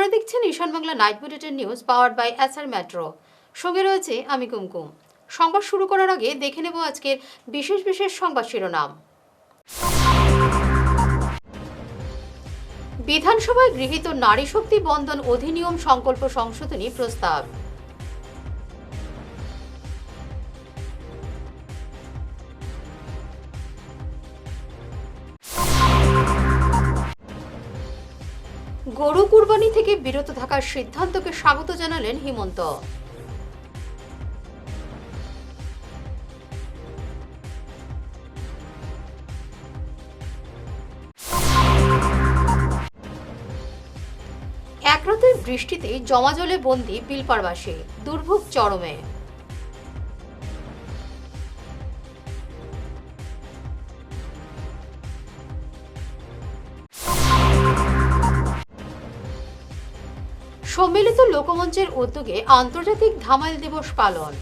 আপনারা দেখছেন Ishan Bangla night bulletin news powered by SR metro. সঙ্গে রয়েছে আমি কুমকুম। সংবাদ শুরু করার আগে দেখে নেব আজকের বিশেষ বিশেষ সংবাদ শিরোনাম। বিধানসভায় গৃহীত নারী শক্তি বন্ধন অধিনিয়ম সংকল্প সংশোধনী প্রস্তাব। গরু কুরবানি থেকে বিরত থাকার সিদ্ধান্তকে স্বাগত জানালেন হিমন্ত। এক রাতের বৃষ্টিতে জমাজলে বন্দী বিলপাড়বাসী, দুর্ভোগ চরমে। সম্মিলিত লোকমঞ্চের উদ্যোগে আন্তর্জাতিক ধামাইল দিবস পালন।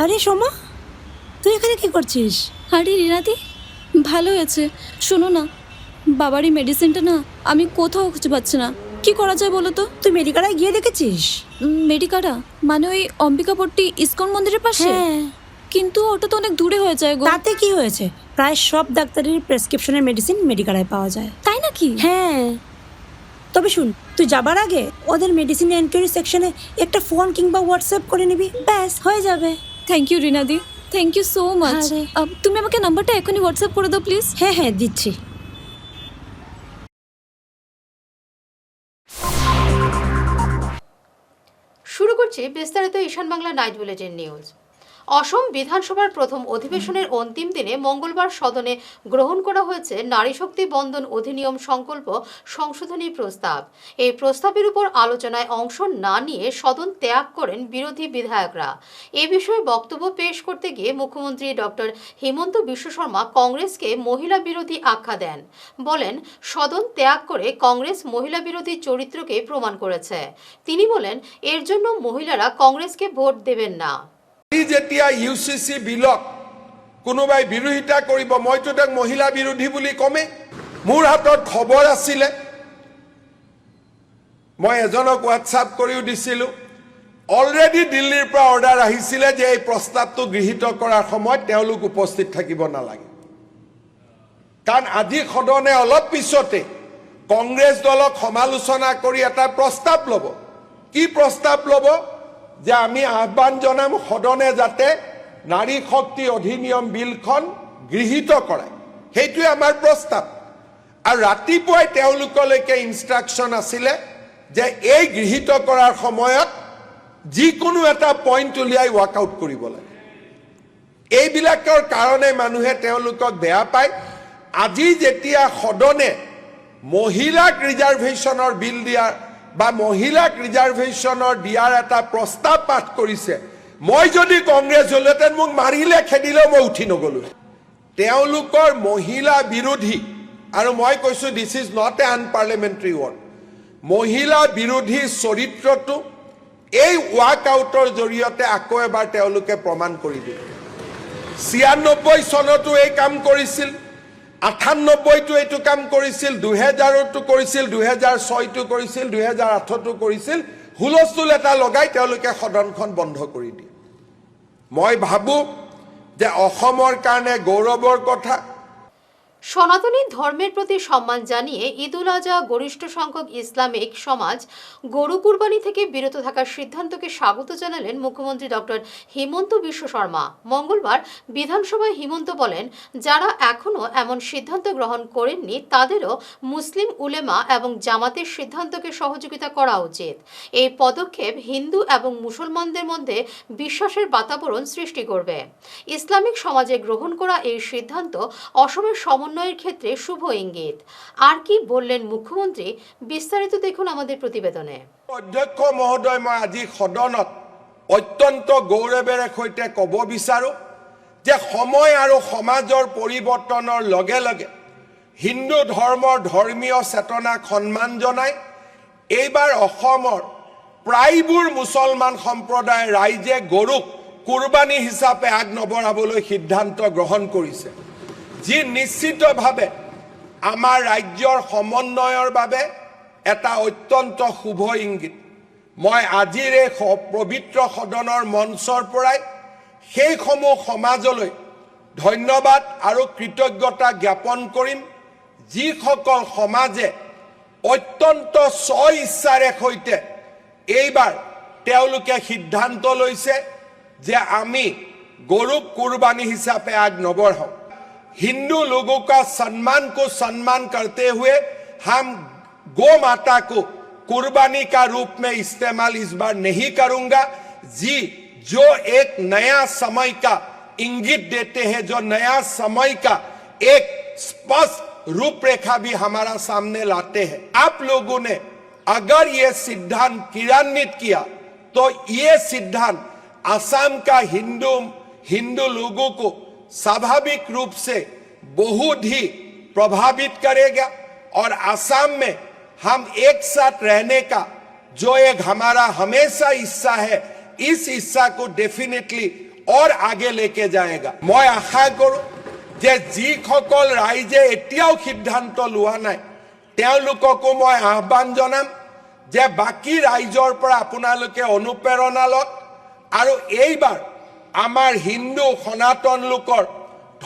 আরে সোমা, তুই এখানে কি করছিস? আরে রিনাদি, ভালো হয়েছে। শোনো না, বাবারই মেডিসিনটা না আমি কোথাও খুঁজে পাচ্ছি না। কি করা যায় বলো তো? তুই মেডিকালায় গিয়ে দেখেছিস? মেডিকাটা মানে ওই অম্বিকাপট্টি ইসকন মন্দিরের পাশে? হ্যাঁ, কিন্তু ওটা তো অনেক দূরে হয়ে যায় গো। তাতে কি হয়েছে? প্রায় সব ডাক্তারের প্রেসক্রিপশনের মেডিসিন মেডিকালায় পাওয়া যায়। তাই নাকি? হ্যাঁ, তবে শুন, তুই যাবার আগে ওদের মেডিসিন এনকোয়ারি সেকশনে একটা ফোন কিংবা হোয়াটসঅ্যাপ করে নিবি, ব্যাস হয়ে যাবে। থ্যাংক ইউ রিনাদি, থ্যাংক ইউ সো মাচ। আরে। তুমি আমাকে নাম্বারটা এখনই হোয়াটসঅ্যাপ করে দাও প্লিজ। হ্যাঁ হ্যাঁ, দিচ্ছি। শুরু করছি বিস্তারিত ঈশান বাংলা নাইট বুলেটিন নিউজ। অসম বিধানসভার প্রথম অধিবেশনের অন্তিম দিনে মঙ্গলবার সদনে গ্রহণ করা হয়েছে নারী শক্তি বন্ধন অধিনিয়ম সংকল্প সংশোধনী প্রস্তাব। এই প্রস্তাবের উপর আলোচনায় অংশ না নিয়ে সদন ত্যাগ করেন বিরোধী বিধায়করা। এ বিষয়ে বক্তব্য পেশ করতে গিয়ে মুখ্যমন্ত্রী ডক্টর হিমন্ত বিশ্ব শর্মা কংগ্রেসকে মহিলা বিরোধী আখ্যা দেন। বলেন, সদন ত্যাগ করে কংগ্রেস মহিলা বিরোধী চরিত্রকে প্রমাণ করেছে। তিনি বলেন, এর জন্য মহিলারা কংগ্রেসকে ভোট দেবেন না। যেতিয়া ইউচিচি বিলক কোনোবাই বিৰোধিতা কৰিব, মইতো তাক মহিলা বিৰোধী বুলি কমে। মোৰ হাতত খবৰ আছিলে, মই এজনক হোৱাটছআপ কৰিও দিছিলোঁ। অলৰেডি দিল্লীৰ পৰা অৰ্ডাৰ আহিছিলে যে এই প্ৰস্তাৱটো গৃহীত কৰাৰ সময়ত তেওঁলোক উপস্থিত থাকিব নালাগে। কাৰণ আজি সদনে অলপ পিছতে কংগ্ৰেছ দলক সমালোচনা কৰি এটা প্ৰস্তাৱ ল'ব। কি প্ৰস্তাৱ ল'ব? যে আমি আহ্বান জনাম সদনে যাতে নারী শক্তি অধিনিয়ম বিলখন গৃহীত কৰায়, সেইটোৱে আমাৰ প্ৰস্তাৱ। আৰু ৰাতিপুৱাই তেওঁলোকলৈকে ইনষ্ট্ৰাকশ্যন আছিলে যে এই গৃহীত কৰাৰ সময়ত যিকোনো এটা পইণ্ট উলিয়াই ৱাকআউট কৰিব লাগে। এইবিলাকৰ কাৰণে মানুহে তেওঁলোকক বেয়া পায়। আজি যেতিয়া সদনে মহিলাক ৰিজাৰ্ভেশ্যনৰ বিল দিয়াৰ বা মহিলাক ৰিজাৰ্ভেশ্যনৰ দিয়াৰ এটা প্ৰস্তাৱ পাঠ কৰিছে, মই যদি কংগ্ৰেছ হলহেঁতেন মোক মাৰিলে খেদিলেও মই উঠি নগলো। তেওঁলোকৰ মহিলা বিৰোধী, আৰু মই কৈছোঁ this is not a unparliamentary word, মহিলা বিৰোধী চৰিত্ৰটো এই ৱাকআউটৰ জৰিয়তে আকৌ এবাৰ তেওঁলোকে প্ৰমাণ কৰি দিয়ে। ৯৬ চনতো এই কাম কৰিছিল, ৯৮টো এইটো কাম কৰিছিল, ২০০০টো কৰিছিল, ২০০৬টো কৰিছিল, ২০০৮টো কৰিছিল। হুলস্থুল এটা লগাই তেওঁলোকে সদনখন বন্ধ কৰি দিয়ে। মই ভাবোঁ যে অসমৰ কাৰণে গৌৰৱৰ কথা। সনাতনী ধর্মের প্রতি সম্মান জানিয়ে ঈদ উল আজহা গরিষ্ঠ সংখ্যক ইসলামিক সমাজ গরু কুরবানি থেকে বিরত থাকার সিদ্ধান্তকে স্বাগত জানালেন মুখ্যমন্ত্রী ডক্টর হিমন্ত বিশ্ব শর্মা। মঙ্গলবার বিধানসভায় হিমন্ত বলেন, যারা এখনও এমন সিদ্ধান্ত গ্রহণ করেননি তাদেরও মুসলিম উলেমা এবং জামাতের সিদ্ধান্তকে সহযোগিতা করা উচিত। এই পদক্ষেপ হিন্দু এবং মুসলমানদের মধ্যে বিশ্বাসের বাতাবরণ সৃষ্টি করবে। ইসলামিক সমাজে গ্রহণ করা এই সিদ্ধান্ত অসমের সমন্বয়ের ক্ষেত্রে শুভ ইঙ্গিত। আর কি বললেন মুখ্যমন্ত্রী, বিস্তারিত দেখুন আমাদের প্রতিবেদনে। অধ্যক্ষ মহোদয়, মই আজি সদনত অত্যন্ত গৌৰৱেৰে সৈতে ক'ব বিচাৰোঁ যে সময় আৰু সমাজৰ পৰিৱৰ্তনৰ লগে লগে হিন্দু ধৰ্মৰ ধৰ্মীয় চেতনাক সন্মান জনাই এইবাৰ অসমৰ প্ৰায়বোৰ মুছলমান সম্প্ৰদায়ৰ ৰাইজে গৰুক কুৰবানী হিচাপে আগ নবঢ়াবলৈ সিদ্ধান্ত গ্ৰহণ কৰিছে, যি নিশ্চিতভাৱে আমাৰ ৰাজ্যৰ সমন্বয়ৰ বাবে এটা অত্যন্ত শুভ ইংগিত। মই আজিৰ এই পবিত্ৰ সদনৰ মঞ্চৰ পৰাই সেইসমূহ সমাজলৈ ধন্যবাদ আৰু কৃতজ্ঞতা জ্ঞাপন কৰিম, যিসকল সমাজে অত্যন্ত স্ব-ইচ্ছাৰে সৈতে এইবাৰ তেওঁলোকে সিদ্ধান্ত লৈছে যে আমি গৰুক কুৰবানী হিচাপে আগ নবঢ়াওঁ। हिंदू लोगों का सम्मान को सम्मान करते हुए हम गौ माता को कुर्बानी का रूप में इस्तेमाल इस बार नहीं करूंगा, जो एक नया समय का इंगित देते हैं, जो नया समय का एक स्पष्ट रूपरेखा भी हमारा सामने लाते हैं। आप लोगों ने अगर ये सिद्धांत क्रियान्वित किया तो ये सिद्धांत असम का हिंदू लोगों को स्वाभाविक रूप से बहुत ही प्रभावित करेगा और असम में हम एक साथ रहने का जो एक हमारा हमेशा हिस्सा है, इस हिस्सा को डेफिनेटली और आगे लेके जाएगा। मैं आशा करूं যে যিসকল ৰাইজে এতিয়াও সিদ্ধান্ত লোৱা নাই তেওঁলোককো মই আহ্বান জনাম যে বাকি ৰাইজৰ পৰা আপোনালোকে অনুপ্ৰেৰণা লওক আৰু এইবাৰ আমাৰ হিন্দু সনাতন লোকৰ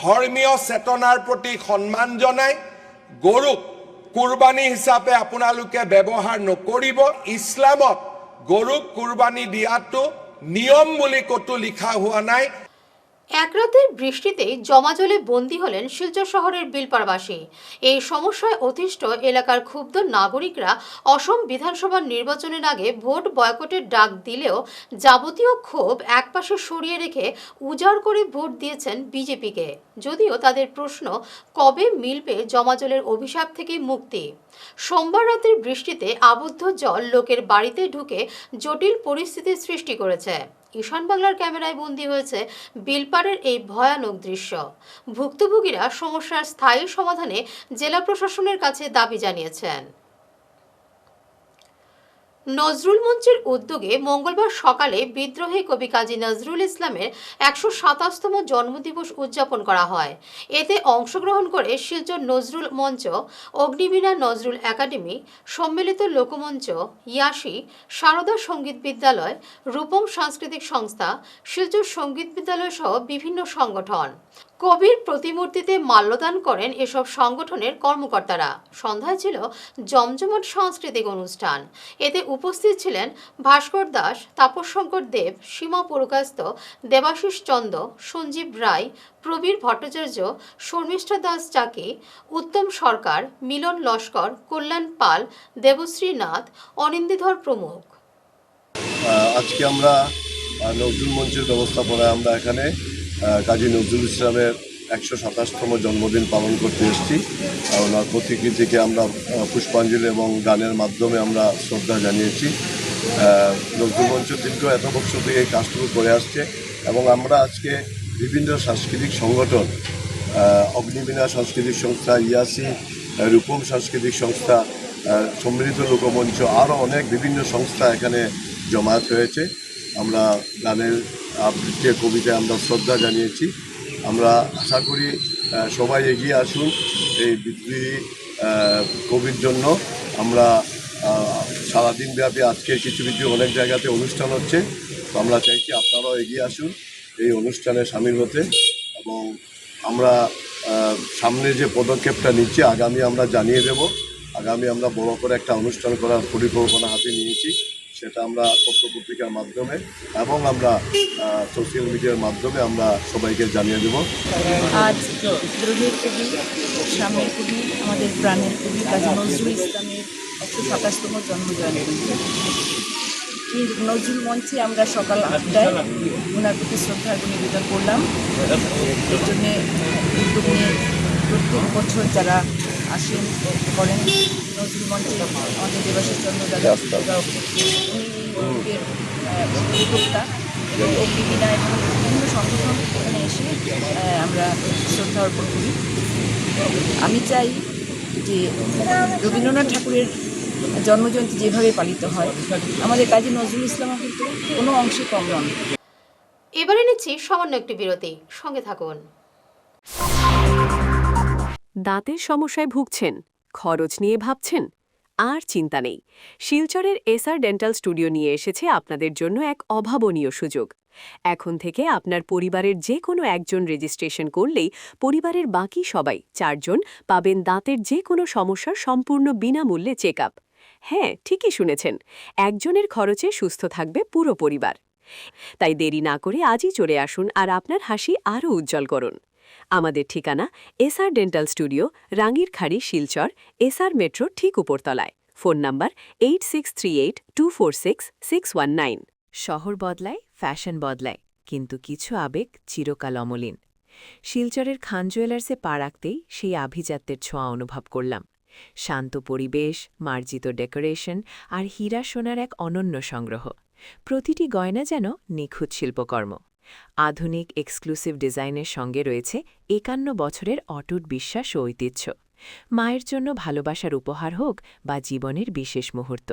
ধৰ্মীয় চেতনাৰ প্ৰতি সন্মান জনাই গৰুক কুৰবানী হিচাপে আপোনালোকে ব্যৱহাৰ নকৰিব। ইছলামত গৰুক কুৰবানী দিয়াটো নিয়ম বুলি কতো লিখা হোৱা নাই। এক রাতের বৃষ্টিতেই জমাজলে বন্দী হলেন শিলচর শহরের বিলপাড়বাসী। এই সমস্যায় অতিষ্ঠ এলাকার ক্ষুব্ধ নাগরিকরা অসম বিধানসভা নির্বাচনের আগে ভোট বয়কটের ডাক দিলেও যাবতীয় ক্ষোভ একপাশে সরিয়ে রেখে উজাড় করে ভোট দিয়েছেন বিজেপিকে। যদিও তাদের প্রশ্ন, কবে মিলবে জমাজলের অভিশাপ থেকে মুক্তি। সোমবার রাতের বৃষ্টিতে আবদ্ধ জল লোকের বাড়িতে ঢুকে জটিল পরিস্থিতির সৃষ্টি করেছে। ঈশান বাংলার ক্যামেরায় বন্দী হয়েছে বিলপাড়ের এই ভয়ানক দৃশ্য। ভুক্তভোগীরা সমস্যার স্থায়ী সমাধানে জেলা প্রশাসনের কাছে দাবি জানিয়েছেন। নজরুল মঞ্চের উদ্যোগে মঙ্গলবার সকালে বিদ্রোহী কবি কাজী নজরুল ইসলামের ১২৭তম জন্মদিবস উদযাপন করা হয়। এতে অংশগ্রহণ করে শিলচর নজরুল মঞ্চ, অগ্নিবীণা নজরুল একাডেমি, সম্মিলিত লোকমঞ্চ, ইয়াসি, সারদা সঙ্গীত বিদ্যালয়, রূপম সাংস্কৃতিক সংস্থা, শিলচর সঙ্গীত বিদ্যালয় সহ বিভিন্ন সংগঠন। কবির প্রতিমূর্তিতে মাল্যদান করেন এসব সংগঠনের কর্মকর্তারা। সন্ধ্যায় ছিল জমজমাট সাংস্কৃতিক অনুষ্ঠান। এতে উপস্থিত ছিলেন ভাস্কর দাস, তাপসশঙ্কর দেব, সীমা পুরকাস্ত, দেবাশিস চন্দ, সঞ্জীব রায়, প্রবীর ভট্টাচার্য, শর্মিষ্ঠা দাস চাকি, উত্তম সরকার, মিলন লস্কর, কল্যাণ পাল, দেবশ্রী নাথ, অনিন্দিধর প্রমুখ। আজকে আমরা নজরুল মঞ্চের ব্যবস্থাপনায় আমরা এখানে কাজী নজরুল ইসলামের ১২৭তম জন্মদিন পালন করতে এসেছি। ওনার প্রতিকৃতিকে আমরা পুষ্পাঞ্জলি এবং গানের মাধ্যমে আমরা শ্রদ্ধা জানিয়েছি। নজরুল মঞ্চ দীর্ঘ এত বছর থেকে এই কাজটুকু করে আসছে এবং আমরা আজকে বিভিন্ন সাংস্কৃতিক সংগঠন, অগ্নিবীণা সাংস্কৃতিক সংস্থা, ইয়াসি, রূপম সাংস্কৃতিক সংস্থা, সম্মিলিত লোকমঞ্চ, আরও অনেক বিভিন্ন সংস্থা এখানে জমায়েত হয়েছে। আমরা গানের আবৃত্তি, কবিতায় আমরা শ্রদ্ধা জানিয়েছি। আমরা আশা করি সবাই এগিয়ে আসুন এই বিদ্রোহী কবির জন্য। আমরা সারাদিন ব্যাপী আজকের কিছু অনেক জায়গাতে অনুষ্ঠান হচ্ছে, তো আমরা চাইছি আপনারাও এগিয়ে আসুন এই অনুষ্ঠানে সামিল হতে। এবং আমরা সামনে যে পদক্ষেপটা নিচ্ছি আগামী আমরা জানিয়ে দেব। আগামী আমরা বড় করে একটা অনুষ্ঠান করার পরিকল্পনা হাতে নিয়েছি, সেটা আমরা পত্রপত্রিকার মাধ্যমে এবং আমরা সোশ্যাল মিডিয়ার মাধ্যমে আমরা সবাইকে জানিয়ে দেব। আজ বিদ্রোহের কবি, সামনের কবি, আমাদের প্রাণের কবি কাজী নজরুল ইসলামের ১২৭তম জন্মজয়ন্তী। এই নজরুল মঞ্চে আমরা সকাল ৮টায় ওনার প্রতি শ্রদ্ধার্ঘ্য নিবেদন করলাম। এর জন্যে উদ্যোগ নিয়ে প্রত্যেক বছর যারা আসেন করেন নজরুল মঞ্চে আমাদের দেবাশিস চন্দ্র দাদা, উনি এই উদ্যোক্তা এবং অগ্নিবীণা এবং বিভিন্ন সংগঠন এখানে এসে আমরা শ্রদ্ধা অর্পণ করি। আমি চাই যে রবীন্দ্রনাথ ঠাকুরের জন্মজয়ন্তী যেভাবে পালিত হয়, আমাদের কাজী নজরুল ইসলামও কিন্তু কোনো অংশে কম নন। এবারে নিচ্ছি সামান্য একটি বিরতি, সঙ্গে থাকুন। দাঁতের সমস্যায় ভুগছেন, খরচ নিয়ে ভাবছেন? আর চিন্তা নেই, শিলচরের এসআর ডেন্টাল স্টুডিও নিয়ে এসেছে আপনাদের জন্য এক অভাবনীয় সুযোগ। এখন থেকে আপনার পরিবারের যে কোনো একজন রেজিস্ট্রেশন করলেই পরিবারের বাকি সবাই 4 জন পাবেন দাঁতের যে কোনো সমস্যার সম্পূর্ণ বিনামূল্যে চেক আপ। হ্যাঁ, ঠিকই শুনেছেন, একজনের খরচে সুস্থ থাকবে পুরো পরিবার। তাই দেরি না করে আজই চলে আসুন আর আপনার হাসি আরও উজ্জ্বল করুন। আমাদের ঠিকানা SR dental studio, Rangirkhari, Silchar, SR metro ঠিক উপরতলায়। Phone number 8638246619। শহর বদলায়, ফ্যাশন বদলায়, কিন্তু কিছু আবেগ চিরকাল অমলিন। শিলচরের খান জুয়েলার্সে পা রাখতেই সেই আভিজাত্যের ছোঁয়া অনুভব করলাম। শান্ত পরিবেশ, মার্জিত ডেকোরেশন আর হীরা সোনার এক অনন্য সংগ্রহ। প্রতিটি গয়না যেন নিখুঁত শিল্পকর্ম। আধুনিক এক্সক্লুসিভ ডিজাইনের সঙ্গে রয়েছে 51 বছরের অটুট বিশ্বাস ও ঐতিহ্য। মায়ের জন্য ভালোবাসার উপহার হোক বা জীবনের বিশেষ মুহূর্ত,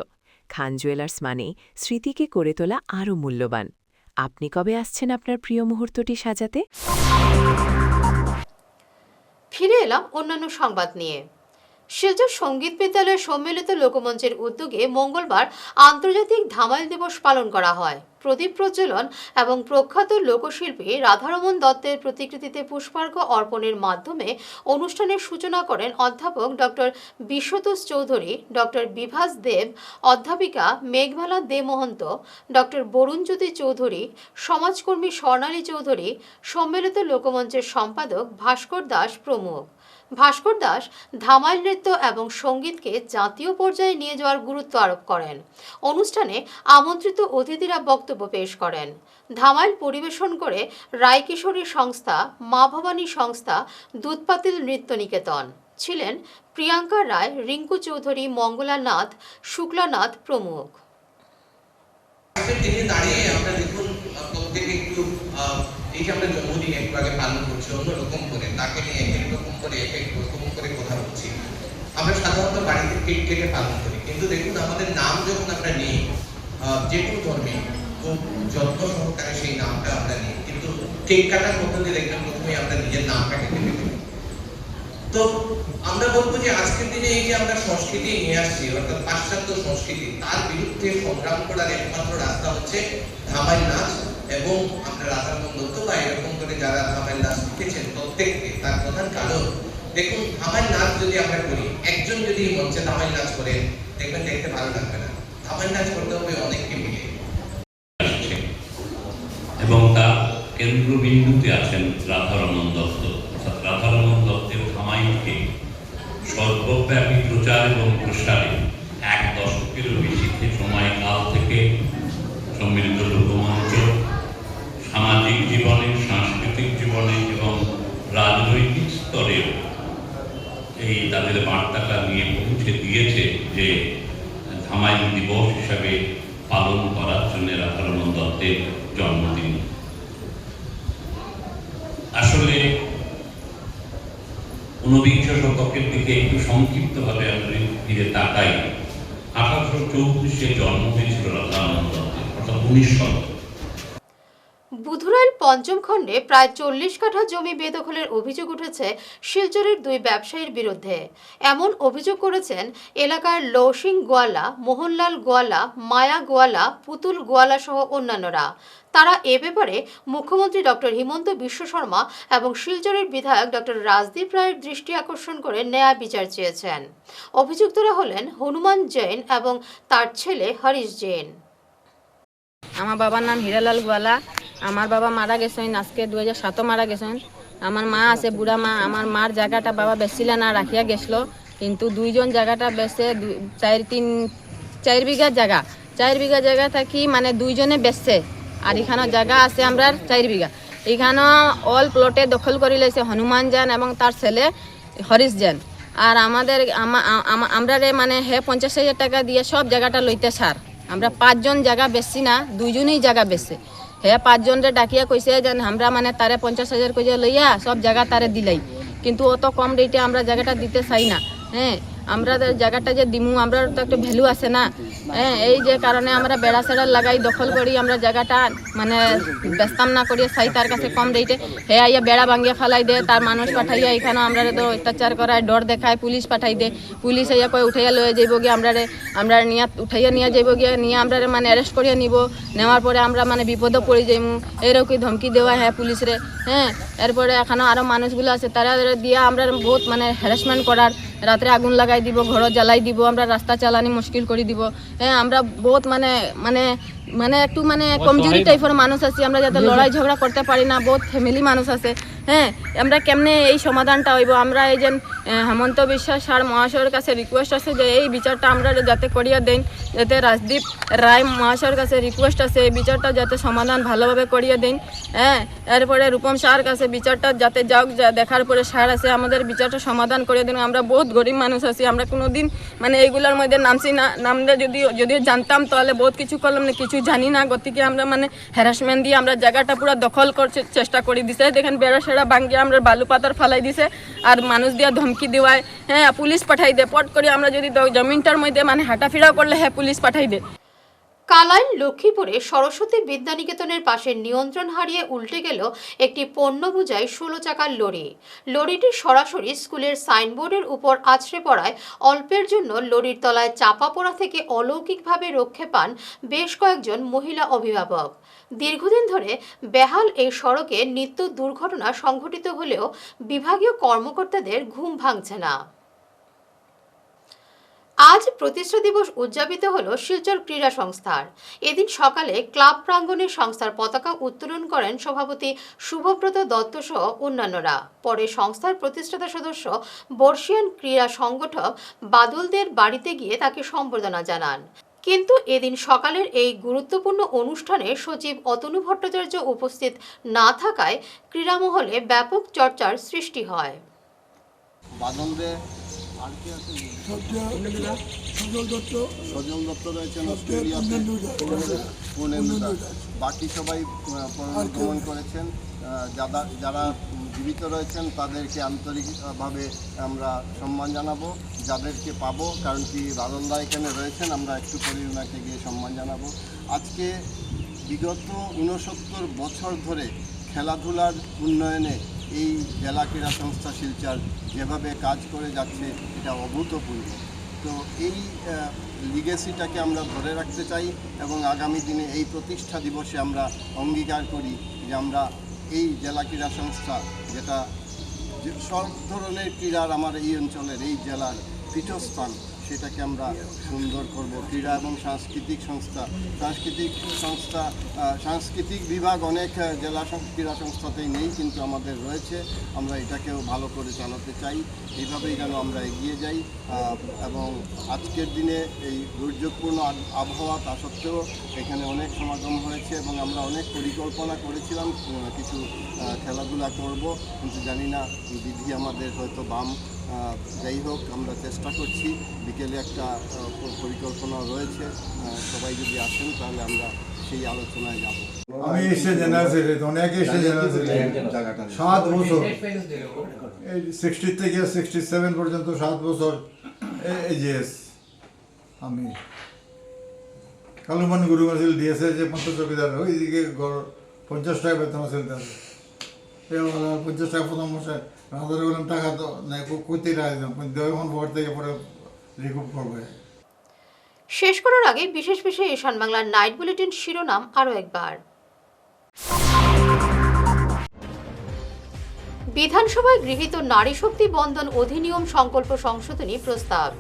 খান জুয়েলার্স মানেই স্মৃতিকে করে তোলা আরও মূল্যবান। আপনি কবে আসছেন আপনার প্রিয় মুহূর্তটি সাজাতে? ফিরে এলাম অন্যান্য সংবাদ নিয়ে। শিলচর সঙ্গীত বিদ্যালয়ের সম্মিলিত লোকমঞ্চের উদ্যোগে মঙ্গলবার আন্তর্জাতিক ধামাইল দিবস পালন করা হয়। প্রদীপ প্রজ্বলন এবং প্রখ্যাত লোকশিল্পী রাধারমণ দত্তের প্রতিকৃতিতে পুষ্পার্ঘ্য অর্পণের মাধ্যমে অনুষ্ঠানের সূচনা করেন অধ্যাপক ডক্টর বিশ্বতোষ চৌধুরী, ডক্টর বিভাস দেব, অধ্যাপিকা মেঘমালা দে মহন্ত, ডক্টর বরুণজ্যোতি চৌধুরী, সমাজকর্মী স্বর্ণালী চৌধুরী, সম্মিলিত লোকমঞ্চের সম্পাদক ভাস্কর দাস প্রমুখ। ভাস্কর দাস ধামাইল নৃত্য এবং সঙ্গীতকে জাতীয় পর্যায়ে নিয়ে যাওয়ার গুরুত্ব আরোপ করেন। অনুষ্ঠানে আমন্ত্রিত অতিথিরা বক্তব্য পেশ করেন। ধামাইল পরিবেশন করে রায়কিশোরী সংস্থা, মা ভবানী সংস্থা, দুধপাতিল নৃত্য নিকেতন। ছিলেন প্রিয়াঙ্কা রায়, রিঙ্কু চৌধুরী, মঙ্গলা নাথ, শুক্লানাথ প্রমুখ। এই যে আমরা জন্মদিন একটু আগে পালন করছি অন্যরকম করে, তাকে নিয়ে একরকম করে কথা বলছি। আমরা সাধারণত বাড়িতে কেক কেটে পালন করি, কিন্তু দেখুন আমাদের নাম যখন আমরা নিই, যে কোনো ধর্মে খুব যত্ন সহকারে সেই নামটা আমরা নিই, কিন্তু কেক কাটার মধ্যে দিয়ে দেখবেন প্রথমে আমরা নিজের নামটাকে কেটে ফেলি। তো আমরা বলবো যে আজকের দিনে এই যে আমরা সংস্কৃতি নিয়ে আসছি, অর্থাৎ পাশ্চাত্য সংস্কৃতি, তার বিরুদ্ধে সংগ্রাম করার একমাত্র রাস্তা হচ্ছে ধামাইল নাচ। এবং আমরা রাধারমণ দত্ত বা এরকম করে যারা ধামাইল নাচ শিখেছেন প্রত্যেককে, তার প্রধান কারণ দেখুন, ধামাইল নাচ যদি আমরা করি, একজন যদি মঞ্চে ধামাইল নাচ করে দেখবেন দেখতে ভালো লাগবে না, ধামাইল নাচ করতে হবে অনেককে মিলে। এবং তার কেন্দ্রবিন্দুতে আছেন রাধারমণ দত্ত। অর্থাৎ রাধারমণ দত্তের ধামাইলকে সর্বব্যাপী প্রচার এবং প্রসারে 1 দশকেরও বেশি সময়কাল থেকে সম্মিলিত লোকমঞ্চ সামাজিক জীবনে, সাংস্কৃতিক জীবনে এবং রাজনৈতিক স্তরেও এই তাদের বার্তাটা নিয়ে পৌঁছে দিয়েছে যে ধামাইল দিবস হিসাবে পালন করার জন্য রাধারমণ দত্তের জন্মদিন। আসলে 19বিংশ শতকের দিকে একটু সংক্ষিপ্তভাবে আমরা ফিরে তাকাই। 1834 জন্ম হয়েছিল রাধারমণ দত্তের, অর্থাৎ 19 শতক। বুধুরাইল পঞ্চম খণ্ডে প্রায় 40 কাঠা জমি বেদখলের অভিযোগ উঠেছে শিলচরের 2 ব্যবসায়ীর বিরুদ্ধে। এমন অভিযোগ করেছেন এলাকার লৌসিং গোয়ালা, মোহনলাল গোয়ালা, মায়া গোয়ালা, পুতুল গোয়ালা সহ অন্যান্যরা। তারা এ ব্যাপারে মুখ্যমন্ত্রী ডক্টর হিমন্ত বিশ্ব শর্মা এবং শিলচরের বিধায়ক ডক্টর রাজদীপ রায়ের দৃষ্টি আকর্ষণ করে ন্যায় বিচার চেয়েছেন। অভিযুক্তরা হলেন হনুমান জৈন এবং তার ছেলে হরিশ জৈন। আমার বাবার নাম হীরালাল গোয়ালা। আমার বাবা মারা গেছেন, আজকে 2007 মারা গেছেন। আমার মা আছে, বুড়া মা। আমার মার জায়গাটা বাবা বেচছিল না, রাখিয়া গেছিল, কিন্তু 2 জন জায়গাটা বেচে 4 বিঘা জায়গা, 4 বিঘা জায়গা থাকি মানে 2 জনে বেচছে। আর এখানে জায়গা আছে আমরা 4 বিঘা। এখানে অল প্লটে দখল করে লেছে হনুমান জৈন এবং তার ছেলে হরিশ জৈন। আর আমাদের আমরা মানে 50,000 টাকা দিয়ে সব জায়গাটা লইতে সার। আমরা 5 জন জায়গা বেচছি না, 2 জনই জায়গা বেচছে। 5 জনরে ডাকিয়া কইছে যে আমরা মানে তারে 50,000 কইয়া লইয়া সব জায়গা তারে দিলাই, কিন্তু অত কম রেটে আমরা জায়গাটা দিতে চাই না। আমাদের জায়গাটা যে দিমু আমরা তো একটা ভ্যালু আছে না, হ্যাঁ এই যে কারণে আমরা বেড়া সেড়া লাগাই দখল করি আমরা জায়গাটা মানে ব্যস্তাম না করিয়ে সাই তার কাছে কম রেটে হে আইয়া বেড়া ভাঙিয়া ফেলাই দে, তার মানুষ পাঠাইয়া এখানে আমরা তো অত্যাচার করায় ডর দেখায়, পুলিশ পাঠাই দে, পুলিশ আইয়া কয়ে উঠাইয়া লয়ে যাইব গিয়ে আমরা নিয়ে উঠাইয়া নিয়ে যাইব গিয়ে নিয়ে আমরা মানে অ্যারেস্ট করিয়া নিব, নেওয়ার পরে আমরা মানে বিপদে পড়ে যাইমু এরকম ধমকি দেওয়া হ্যাঁ পুলিশরে, হ্যাঁ এরপরে এখনও আরও মানুষগুলো আছে তারা দিয়ে আমরা বহুত মানে হ্যারাসমেন্ট করার, রাত্রে আগুন লাগাই দিব, ঘর জ্বালাই দিব, আমরা রাস্তা চালানি মুশকিল করে দিব, হ্যাঁ আমরা বহুত মানে মানে মানে একটু মানে কমজোরি টাইপের মানুষ আছি, আমরা যাতে লড়াই ঝগড়া করতে পারি না, বহুত ফ্যামিলি মানুষ আছে, হ্যাঁ আমরা কেমনে এই সমাধানটা হইব, আমরা এই যে হেমন্ত বিশ্বাস স্যার মহাশয়ের কাছে রিকোয়েস্ট আছে যে এই বিচারটা আমরা যাতে করিয়া দেন, যাতে রাজদীপ রায় মহাশয়ের কাছে রিকোয়েস্ট আছে এই বিচারটা যাতে সমাধান ভালোভাবে করিয়ে দেন, হ্যাঁ এরপরে রূপম স্যার কাছে বিচারটা যাতে যাওক, দেখার পরে স্যার আছে আমাদের বিচারটা সমাধান করে দেন, আমরা বহুত গরিব মানুষ আছি, আমরা কোনো দিন মানে এইগুলোর মধ্যে নামছি না, নামলে যদিও জানতাম তাহলে বহুত কিছু করলাম না, কিছু জানি না, গতিকে আমরা মানে হ্যারাসমেন্ট দিয়ে আমরা জায়গাটা পুরো দখল করছে চেষ্টা করে দিছে, দেখেন বেড়া সেড়া ভাঙ্গিয়ে আমরা বালু পাতার ফালাই দিছে আর মানুষ দিয়া ধমকি দেওয়ায়, হ্যাঁ পুলিশ পাঠাই দে, পট করে আমরা যদি জমিনটার মধ্যে মানে হাঁটাফেরাও করলে হ্যাঁ পুলিশ পাঠাই দে। কালাইন লক্ষ্মীপুরে সরস্বতী বিদ্যানিকেতনের পাশে নিয়ন্ত্রণ হারিয়ে উল্টে গেল একটি পণ্য বোঝাই 16 চাকার লরি। লরিটি সরাসরি স্কুলের সাইনবোর্ডের উপর আছড়ে পড়ায় অল্পের জন্য লরির তলায় চাপা পড়া থেকে অলৌকিকভাবে রক্ষে পান বেশ কয়েকজন মহিলা অভিভাবক। দীর্ঘদিন ধরে বেহাল এই সড়কে নিত্য দুর্ঘটনা সংঘটিত হলেও বিভাগীয় কর্মকর্তাদের ঘুম ভাঙছে না। আজ প্রতিষ্ঠা দিবস উদযাপিত হলো শিলচর ক্রীড়া সংস্থার। এদিন সকালে ক্লাব প্রাঙ্গণে সংস্থার পতাকা উত্তোলন করেন সভাপতি শুভব্রত দত্ত সহ অন্যান্যরা। পরে সংস্থার প্রতিষ্ঠাতা সদস্য বর্ষিয়ান ক্রীড়া সংগঠক বাদলদের বাড়িতে গিয়ে তাকে সম্বর্ধনা জানান। কিন্তু এদিন সকালের এই গুরুত্বপূর্ণ অনুষ্ঠানে সচিব অতনু ভট্টাচার্য উপস্থিত না থাকায় ক্রীড়ামহলে ব্যাপক চর্চার সৃষ্টি হয়। সজল দত্ত রয়েছেন বাকি সবাই পরলোকগমন করেছেন, যারা জীবিত রয়েছেন তাদেরকে আন্তরিকভাবে আমরা সম্মান জানাবো, যাদেরকে পাবো কারণ কি বাদলদা এখানে রয়েছেন আমরা একটু পরে ওনাকে গিয়ে সম্মান জানাবো। আজকে বিগত 69 বছর ধরে খেলাধুলার উন্নয়নে এই জেলা ক্রীড়া সংস্থা শিলচর যেভাবে কাজ করে যাচ্ছে এটা অভূতপূর্ব। তো এই লিগেসিটাকে আমরা ধরে রাখতে চাই এবং আগামী দিনে এই প্রতিষ্ঠা দিবসে আমরা অঙ্গীকার করি যে আমরা এই জেলা ক্রীড়া সংস্থা যেটা সব ধরনের ক্রীড়ার আমার এই অঞ্চলের এই জেলার পীঠস্থান সেটাকে আমরা সুন্দর করব। ক্রীড়া এবং সাংস্কৃতিক সাংস্কৃতিক বিভাগ অনেক জেলা ক্রীড়া সংস্থাতেই নেই, কিন্তু আমাদের রয়েছে, আমরা এটাকেও ভালো করে চালাতে চাই, এইভাবেই যেন আমরা এগিয়ে যাই। এবং আজকের দিনে এই দুর্যোগপূর্ণ আবহাওয়া তা সত্ত্বেও এখানে অনেক সমাগম হয়েছে এবং আমরা অনেক পরিকল্পনা করেছিলাম কিছু খেলাধুলা করব, কিন্তু জানি না বিধি আমাদের হয়তো বাম। যাই হোক আমরা চেষ্টা করছি, বিকেলে একটা পরিকল্পনা রয়েছে, সবাই যদি আসেন তাহলে আমরা সেই আলোচনায় যাব। আমি এসে জেনারেল অনেক এসে জেনারেল 7 বছর 60 থেকে 67 পর্যন্ত 7 বছর এজিএস আমি কালুমান গুরু মাসিল দিয়েছে যে 50 চৌকিদার ওইদিকে 50 টাকা বেতন আছে, 50 টাকা প্রথম মাসে রাজার বললাম টাকা তো নাই কোটি টাকা এখন ভোট থেকে পরে রিকুপ করবে। শেষ করার আগে বিশেষ ঈশান বাংলার নাইট বুলেটিন শিরোনাম আরও একবার। বিধানসভায় গৃহীত নারী শক্তি বন্ধন অধিনিয়ম সংকল্প সংশোধনী প্রস্তাব।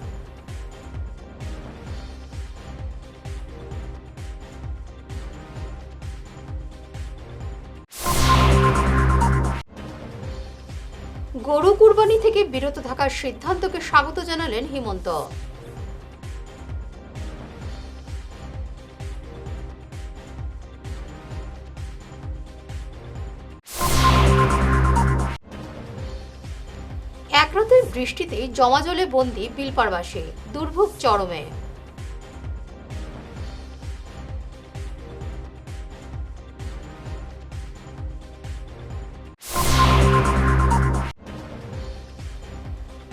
গরু কুরবানি থেকে বিরত থাকার সিদ্ধান্তকে স্বাগত জানালেন হিমন্ত। এক রাতের বৃষ্টিতে জমাজলে বন্দী বিলপাড়বাসী, দুর্ভোগ চরমে।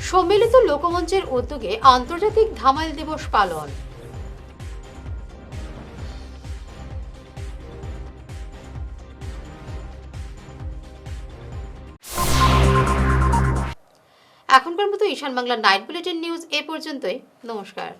সম্মিলিত লোকমঞ্চের উদ্যোগে আন্তর্জাতিক ধামাইল দিবস পালন। এখনকার মতো ঈশান বাংলা নাইট বুলেটিন নিউজ এ পর্যন্তই। নমস্কার।